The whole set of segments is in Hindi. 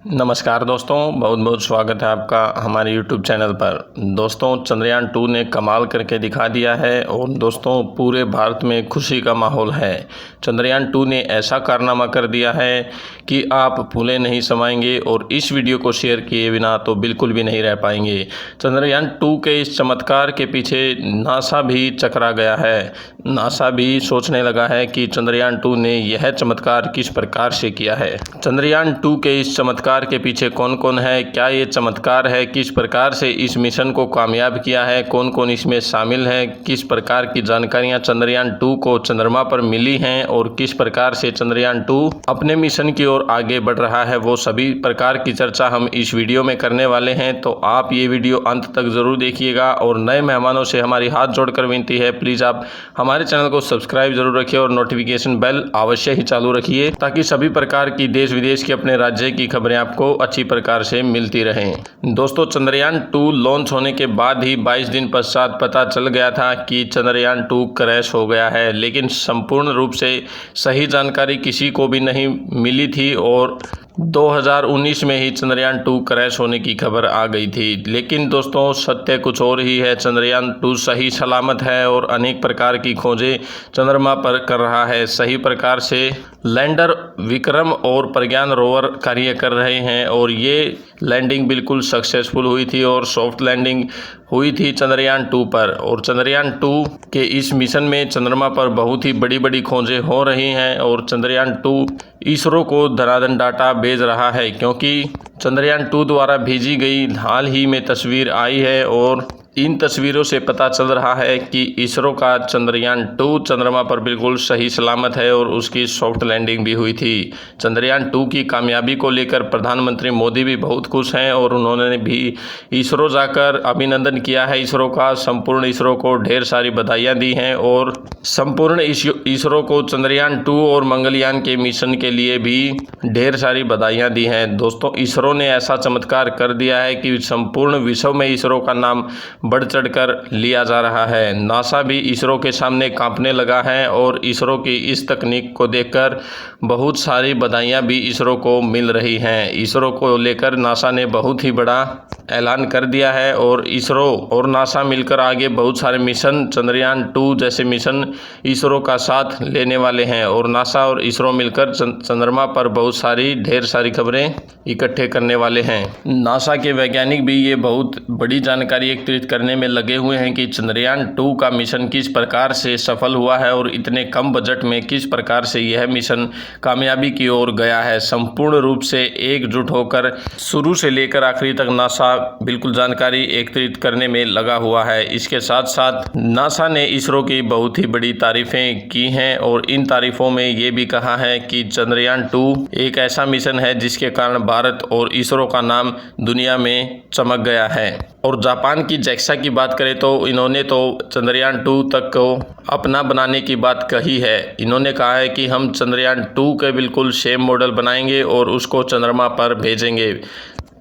नमस्कार दोस्तों, बहुत बहुत स्वागत है आपका हमारे YouTube चैनल पर। दोस्तों, चंद्रयान 2 ने कमाल करके दिखा दिया है और दोस्तों पूरे भारत में खुशी का माहौल है। चंद्रयान 2 ने ऐसा कारनामा कर दिया है कि आप भूले नहीं समाएंगे और इस वीडियो को शेयर किए बिना तो बिल्कुल भी नहीं रह पाएंगे। चंद्रयान 2 के इस चमत्कार के पीछे नासा भी चकरा गया है। नासा भी सोचने लगा है कि चंद्रयान 2 ने यह चमत्कार किस प्रकार से किया है। चंद्रयान 2 के इस चमत्कार के पीछे कौन कौन है, क्या ये चमत्कार है, किस प्रकार से इस मिशन को कामयाब किया है, कौन कौन इसमें शामिल है, किस प्रकार की जानकारियां चंद्रयान 2 को चंद्रमा पर मिली हैं और किस प्रकार से चंद्रयान 2 अपने मिशन की ओर आगे बढ़ रहा है, वो सभी प्रकार की चर्चा हम इस वीडियो में करने वाले हैं। तो आप ये वीडियो अंत तक जरूर देखिएगा और नए मेहमानों से हमारी हाथ जोड़कर विनती है, प्लीज़ आप हमारे चैनल को सब्सक्राइब जरूर रखिए और नोटिफिकेशन बेल अवश्य ही चालू रखिए ताकि सभी प्रकार की देश विदेश की अपने राज्य की खबरें आपको अच्छी प्रकार से मिलती रहें। दोस्तों, चंद्रयान 2 लॉन्च होने के बाद ही 22 दिन पश्चात पता चल गया था कि चंद्रयान 2 क्रैश हो गया है, लेकिन संपूर्ण रूप से सही जानकारी किसी को भी नहीं मिली थी और 2019 में ही चंद्रयान 2 क्रैश होने की खबर आ गई थी। लेकिन दोस्तों, सत्य कुछ और ही है। चंद्रयान 2 सही सलामत है और अनेक प्रकार की खोजें चंद्रमा पर कर रहा है। सही प्रकार से लैंडर विक्रम और प्रज्ञान रोवर कार्य कर रहे हैं और ये लैंडिंग बिल्कुल सक्सेसफुल हुई थी और सॉफ्ट लैंडिंग हुई थी चंद्रयान 2 पर। और चंद्रयान 2 के इस मिशन में चंद्रमा पर बहुत ही बड़ी बड़ी खोजें हो रही हैं और चंद्रयान 2 इसरो को धनाधन डाटा भेज रहा है, क्योंकि चंद्रयान 2 द्वारा भेजी गई हाल ही में तस्वीर आई है और इन तस्वीरों से पता चल रहा है कि इसरो का चंद्रयान 2 चंद्रमा पर बिल्कुल सही सलामत है और उसकी सॉफ्ट लैंडिंग भी हुई थी। चंद्रयान 2 की कामयाबी को लेकर प्रधानमंत्री मोदी भी बहुत खुश हैं और उन्होंने भी इसरो जाकर अभिनंदन किया है इसरो का। संपूर्ण इसरो को ढेर सारी बधाइयाँ दी हैं और संपूर्ण इसरो को चंद्रयान 2 और मंगलयान के मिशन के लिए भी ढेर सारी बधाइयाँ दी हैं। दोस्तों, इसरो ने ऐसा चमत्कार कर दिया है कि संपूर्ण विश्व में इसरो का नाम बढ़ चढ़कर लिया जा रहा है। नासा भी इसरो के सामने कांपने लगा है और इसरो की इस तकनीक को देखकर बहुत सारी बधाइयां भी इसरो को मिल रही हैं। इसरो को लेकर नासा ने बहुत ही बड़ा ऐलान कर दिया है और इसरो और नासा मिलकर आगे बहुत सारे मिशन चंद्रयान 2 जैसे मिशन इसरो का साथ लेने वाले हैं और नासा और इसरो मिलकर चंद्रमा पर बहुत सारी ढेर सारी खबरें इकट्ठे करने वाले हैं। नासा के वैज्ञानिक भी ये बहुत बड़ी जानकारी एकत्रित करने में लगे हुए हैं कि चंद्रयान 2 का मिशन किस प्रकार से सफल हुआ है और इतने कम बजट में किस प्रकार से यह मिशन कामयाबी की ओर गया है। संपूर्ण रूप से एकजुट होकर शुरू से लेकर आखिरी तक नासा बिल्कुल जानकारी एकत्रित करने में लगा हुआ है। इसके साथ साथ नासा ने इसरो की बहुत ही बड़ी तारीफें की हैं और इन तारीफों में ये भी कहा है कि चंद्रयान 2 एक ऐसा मिशन है जिसके कारण भारत और इसरो का नाम दुनिया में चमक गया है। और जापान की JAXA की बात करें तो इन्होंने तो चंद्रयान 2 तक को अपना बनाने की बात कही है। इन्होंने कहा है कि हम चंद्रयान 2 के बिल्कुल सेम मॉडल बनाएंगे और उसको चंद्रमा पर भेजेंगे।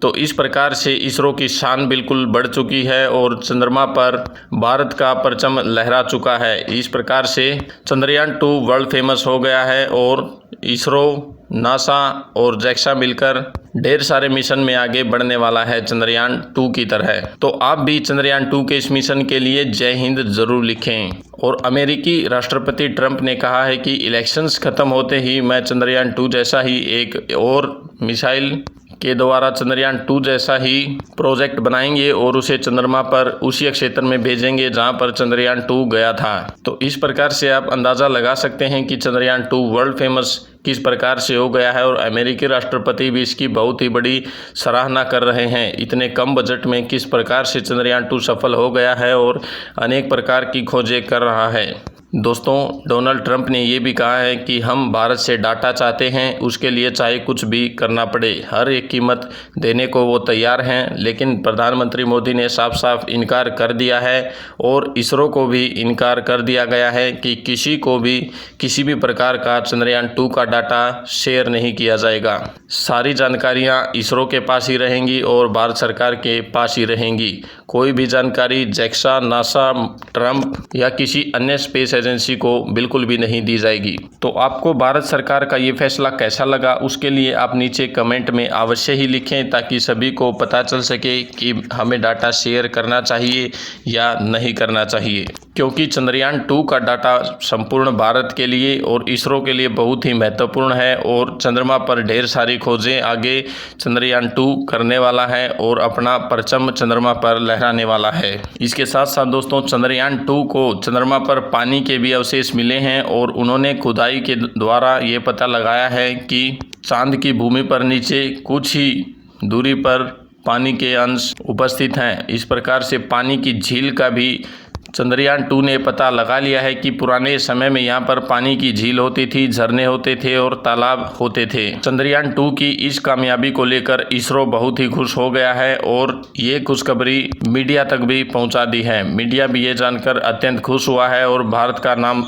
तो इस प्रकार से इसरो की शान बिल्कुल बढ़ चुकी है और चंद्रमा पर भारत का परचम लहरा चुका है। इस प्रकार से चंद्रयान 2 वर्ल्ड फेमस हो गया है और इसरो, नासा और JAXA मिलकर ढेर सारे मिशन में आगे बढ़ने वाला है चंद्रयान 2 की तरह। तो आप भी चंद्रयान 2 के इस मिशन के लिए जय हिंद जरूर लिखें। और अमेरिकी राष्ट्रपति ट्रंप ने कहा है कि इलेक्शंस खत्म होते ही मैं चंद्रयान 2 जैसा ही एक और मिसाइल के द्वारा चंद्रयान 2 जैसा ही प्रोजेक्ट बनाएंगे और उसे चंद्रमा पर उसी क्षेत्र में भेजेंगे जहां पर चंद्रयान 2 गया था। तो इस प्रकार से आप अंदाज़ा लगा सकते हैं कि चंद्रयान 2 वर्ल्ड फेमस किस प्रकार से हो गया है और अमेरिकी राष्ट्रपति भी इसकी बहुत ही बड़ी सराहना कर रहे हैं। इतने कम बजट में किस प्रकार से चंद्रयान 2 सफल हो गया है और अनेक प्रकार की खोजें कर रहा है। दोस्तों, डोनाल्ड ट्रंप ने ये भी कहा है कि हम भारत से डाटा चाहते हैं, उसके लिए चाहे कुछ भी करना पड़े, हर एक कीमत देने को वो तैयार हैं। लेकिन प्रधानमंत्री मोदी ने साफ साफ इनकार कर दिया है और इसरो को भी इनकार कर दिया गया है कि किसी को भी किसी भी प्रकार का चंद्रयान 2 का डाटा शेयर नहीं किया जाएगा। सारी जानकारियाँ इसरो के पास ही रहेंगी और भारत सरकार के पास ही रहेंगी। कोई भी जानकारी JAXA, नासा, ट्रंप या किसी अन्य स्पेस एजेंसी को बिल्कुल भी नहीं दी जाएगी। तो आपको भारत सरकार का ये फैसला कैसा लगा, उसके लिए आप नीचे कमेंट में अवश्य ही लिखें, ताकि सभी को पता चल सके कि हमें डाटा शेयर करना चाहिए या नहीं करना चाहिए। क्योंकि चंद्रयान 2 का डाटा संपूर्ण भारत के लिए और इसरो के लिए बहुत ही महत्वपूर्ण है और चंद्रमा पर ढेर सारी खोजें आगे चंद्रयान 2 करने वाला है और अपना परचम चंद्रमा पर लहराने वाला है। इसके साथ साथ दोस्तों, चंद्रयान 2 को चंद्रमा पर पानी के भी अवशेष मिले हैं और उन्होंने खुदाई के द्वारा ये पता लगाया है कि चांद की भूमि पर नीचे कुछ ही दूरी पर पानी के अंश उपस्थित हैं। इस प्रकार से पानी की झील का भी चंद्रयान 2 ने पता लगा लिया है कि पुराने समय में यहाँ पर पानी की झील होती थी, झरने होते थे और तालाब होते थे। चंद्रयान 2 की इस कामयाबी को लेकर इसरो बहुत ही खुश हो गया है और ये खुशखबरी मीडिया तक भी पहुंचा दी है। मीडिया भी ये जानकर अत्यंत खुश हुआ है और भारत का नाम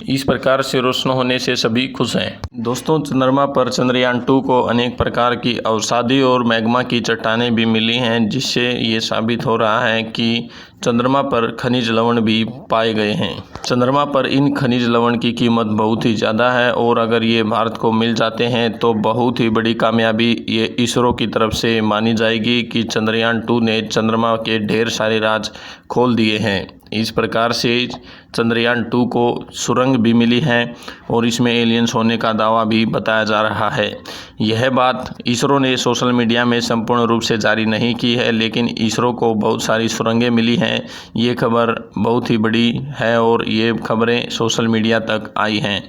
इस प्रकार से रोशन होने से सभी खुश हैं। दोस्तों, चंद्रमा पर चंद्रयान 2 को अनेक प्रकार की अवसादी और मैग्मा की चट्टानें भी मिली हैं, जिससे ये साबित हो रहा है कि चंद्रमा पर खनिज लवण भी पाए गए हैं। चंद्रमा पर इन खनिज लवण की कीमत बहुत ही ज़्यादा है और अगर ये भारत को मिल जाते हैं तो बहुत ही बड़ी कामयाबी ये इसरो की तरफ से मानी जाएगी कि चंद्रयान 2 ने चंद्रमा के ढेर सारे राज खोल दिए हैं। इस प्रकार से चंद्रयान 2 को सुरंग भी मिली है और इसमें एलियंस होने का दावा भी बताया जा रहा है। यह बात इसरो ने सोशल मीडिया में संपूर्ण रूप से जारी नहीं की है, लेकिन इसरो को बहुत सारी सुरंगें मिली हैं। ये खबर बहुत ही बड़ी है और ये खबरें सोशल मीडिया तक आई हैं।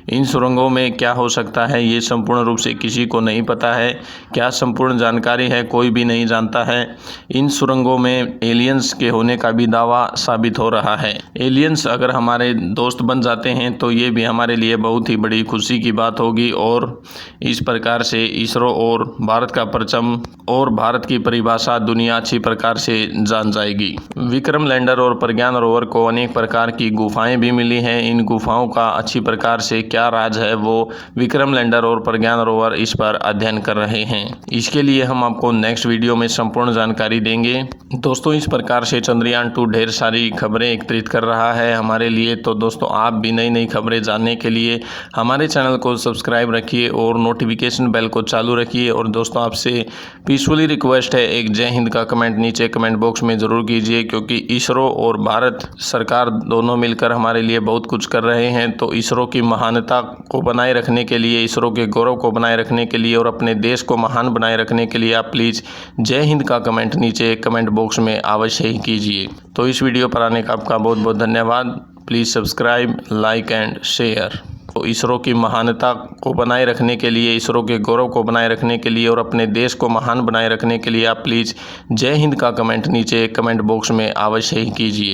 इन सुरंगों में क्या हो सकता है ये संपूर्ण रूप से किसी को नहीं पता है। क्या संपूर्ण जानकारी है कोई भी नहीं जानता है। इन सुरंगों में एलियंस के होने का भी दावा साबित हो रहा है। एलियंस अगर हमारे दोस्त बन जाते हैं तो ये भी हमारे लिए बहुत ही बड़ी खुशी की बात होगी और इस प्रकार से इसरो और भारत का परचम और भारत की परिभाषा दुनिया अच्छी प्रकार से जान जाएगी। विक्रम लैंडर और प्रज्ञान रोवर को अनेक प्रकार की गुफाएं भी मिली हैं। इन गुफाओं का अच्छी प्रकार से क्या राज है वो विक्रम लैंडर और प्रज्ञान रोवर इस पर अध्ययन कर रहे हैं। इसके लिए हम आपको नेक्स्ट वीडियो में संपूर्ण जानकारी देंगे। दोस्तों, इस प्रकार से चंद्रयान 2 ढेर सारी खबरें एकत्रित कर रहा है हमारे लिए। तो दोस्तों, आप भी नई नई खबरें जानने के लिए हमारे चैनल को सब्सक्राइब रखिए और नोटिफिकेशन बेल को चालू रखिए। और दोस्तों, आपसे पीसफुली रिक्वेस्ट है, एक जय हिंद का कमेंट नीचे कमेंट बॉक्स में ज़रूर कीजिए, क्योंकि इसरो और भारत सरकार दोनों मिलकर हमारे लिए बहुत कुछ कर रहे हैं। तो इसरो की महानता को बनाए रखने के लिए, इसरो के गौरव को बनाए रखने के लिए और अपने देश को महान बनाए रखने के लिए आप प्लीज़ जय हिंद का कमेंट नीचे कमेंट बॉक्स में अवश्य ही कीजिए। तो इस वीडियो पर आने का आपका बहुत बहुत धन्यवाद। Please subscribe, like and share. तो इसरो की महानता को बनाए रखने के लिए, इसरो के गौरव को बनाए रखने के लिए और अपने देश को महान बनाए रखने के लिए आप प्लीज़ जय हिंद का कमेंट नीचे कमेंट बॉक्स में अवश्य ही कीजिए।